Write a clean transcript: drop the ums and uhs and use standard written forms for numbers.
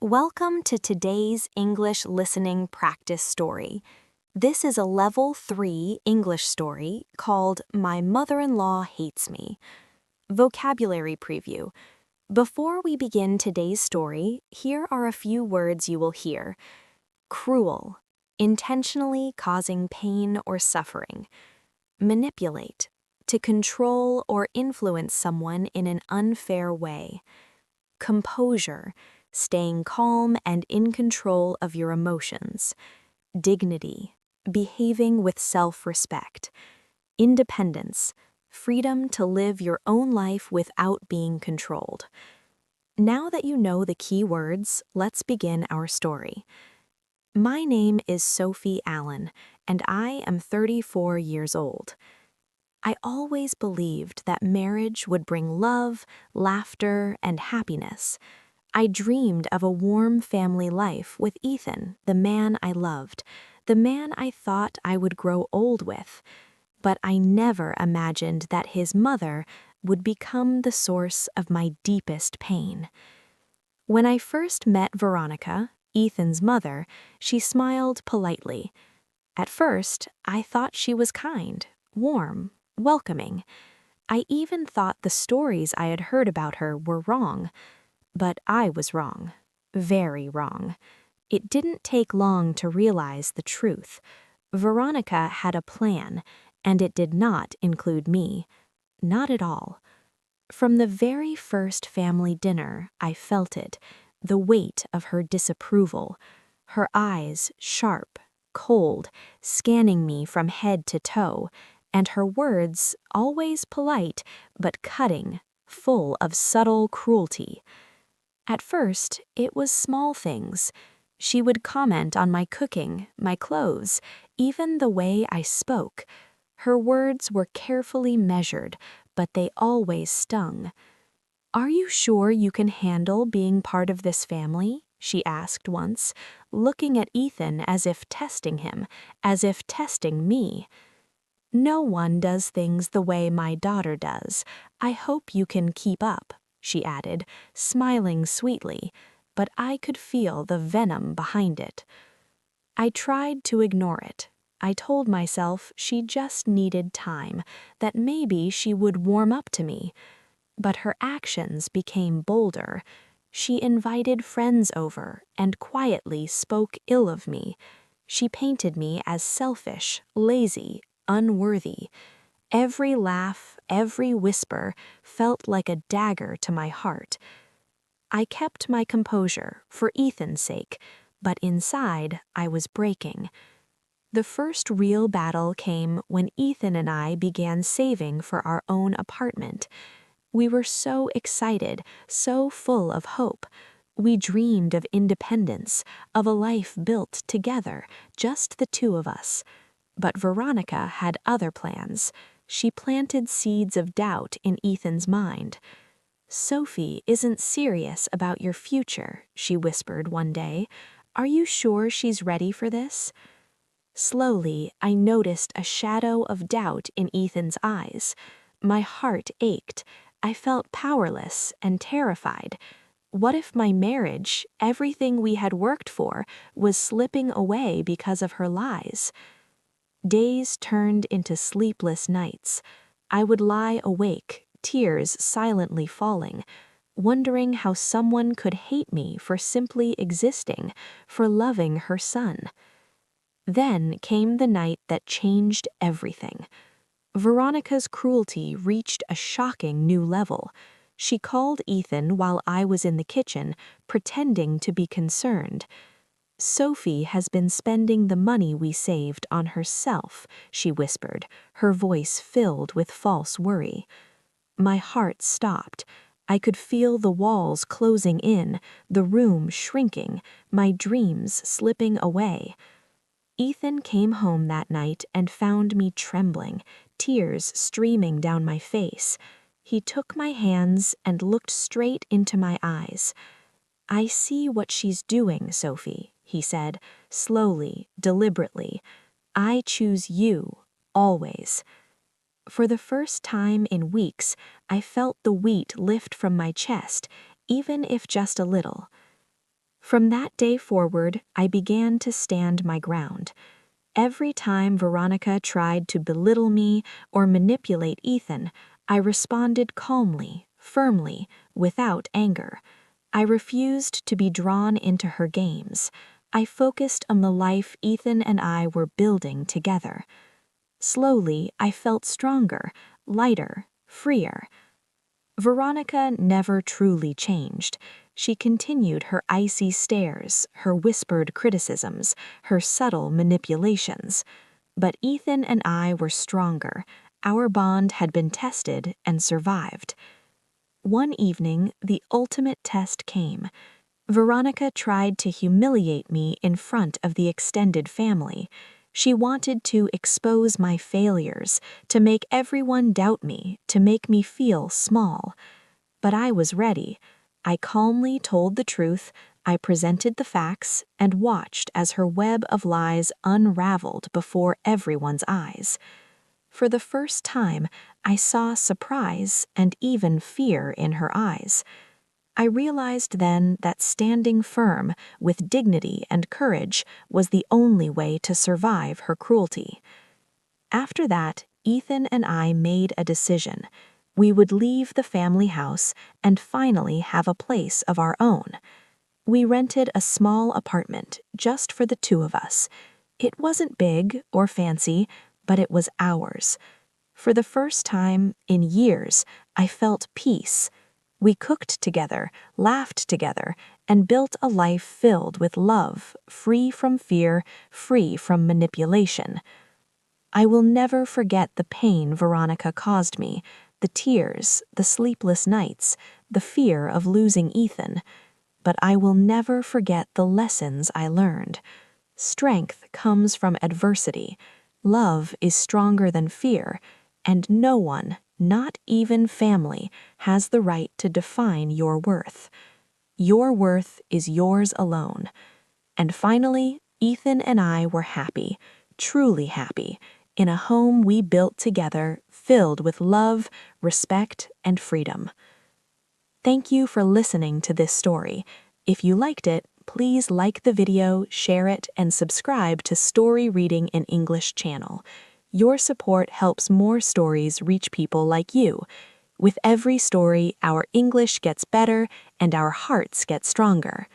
Welcome to today's English listening practice story. This is a Level 3 English story called My Mother-in-Law Hates Me. Vocabulary preview. Before we begin today's story, here are a few words you will hear. Cruel, intentionally causing pain or suffering. Manipulate, to control or influence someone in an unfair way. Composure, staying calm and in control of your emotions. Dignity, behaving with self-respect. Independence, freedom to live your own life without being controlled. Now that you know the key words, let's begin our story. My name is Sophie Allen, and I am 34 years old. I always believed that marriage would bring love, laughter, and happiness. I dreamed of a warm family life with Ethan, the man I loved, the man I thought I would grow old with. But I never imagined that his mother would become the source of my deepest pain. When I first met Veronica, Ethan's mother, she smiled politely. At first, I thought she was kind, warm, welcoming. I even thought the stories I had heard about her were wrong. But I was wrong, very wrong. It didn't take long to realize the truth. Veronica had a plan, and it did not include me. Not at all. From the very first family dinner, I felt it, the weight of her disapproval. Her eyes, sharp, cold, scanning me from head to toe, and her words, always polite, but cutting, full of subtle cruelty. At first, it was small things. She would comment on my cooking, my clothes, even the way I spoke. Her words were carefully measured, but they always stung. "Are you sure you can handle being part of this family?" she asked once, looking at Ethan as if testing him, as if testing me. "No one does things the way my daughter does. I hope you can keep up," she added, smiling sweetly, but I could feel the venom behind it. I tried to ignore it. I told myself she just needed time, that maybe she would warm up to me. But her actions became bolder. She invited friends over and quietly spoke ill of me. She painted me as selfish, lazy, unworthy. Every laugh, every whisper felt like a dagger to my heart. I kept my composure for Ethan's sake, but inside I was breaking. The first real battle came when Ethan and I began saving for our own apartment. We were so excited, so full of hope. We dreamed of independence, of a life built together, just the two of us. But Veronica had other plans. She planted seeds of doubt in Ethan's mind. "Sophie isn't serious about your future," she whispered one day. "Are you sure she's ready for this?" Slowly, I noticed a shadow of doubt in Ethan's eyes. My heart ached. I felt powerless and terrified. What if my marriage, everything we had worked for, was slipping away because of her lies? Days turned into sleepless nights. I would lie awake, tears silently falling, wondering how someone could hate me for simply existing, for loving her son. Then came the night that changed everything. Veronica's cruelty reached a shocking new level. She called Ethan while I was in the kitchen, pretending to be concerned. "Sophie has been spending the money we saved on herself," she whispered, her voice filled with false worry. My heart stopped. I could feel the walls closing in, the room shrinking, my dreams slipping away. Ethan came home that night and found me trembling, tears streaming down my face. He took my hands and looked straight into my eyes. "I see what she's doing, Sophie," he said, slowly, deliberately. "I choose you, always." For the first time in weeks, I felt the weight lift from my chest, even if just a little. From that day forward, I began to stand my ground. Every time Veronica tried to belittle me or manipulate Ethan, I responded calmly, firmly, without anger. I refused to be drawn into her games. I focused on the life Ethan and I were building together. Slowly, I felt stronger, lighter, freer. Veronica never truly changed. She continued her icy stares, her whispered criticisms, her subtle manipulations. But Ethan and I were stronger. Our bond had been tested and survived. One evening, the ultimate test came. Veronica tried to humiliate me in front of the extended family. She wanted to expose my failures, to make everyone doubt me, to make me feel small. But I was ready. I calmly told the truth, I presented the facts, and watched as her web of lies unraveled before everyone's eyes. For the first time, I saw surprise and even fear in her eyes. I realized then that standing firm, with dignity and courage, was the only way to survive her cruelty. After that, Ethan and I made a decision. We would leave the family house and finally have a place of our own. We rented a small apartment just for the two of us. It wasn't big or fancy, but it was ours. For the first time in years, I felt peace. We cooked together, laughed together, and built a life filled with love, free from fear, free from manipulation. I will never forget the pain Veronica caused me, the tears, the sleepless nights, the fear of losing Ethan. But I will never forget the lessons I learned. Strength comes from adversity. Love is stronger than fear, and no one, not even family, has the right to define your worth. Your worth is yours alone. And finally, Ethan and I were happy, truly happy, in a home we built together, filled with love, respect, and freedom. Thank you for listening to this story. If you liked it, please like the video, share it, and subscribe to Story Reading in English channel. Your support helps more stories reach people like you. With every story, our English gets better and our hearts get stronger.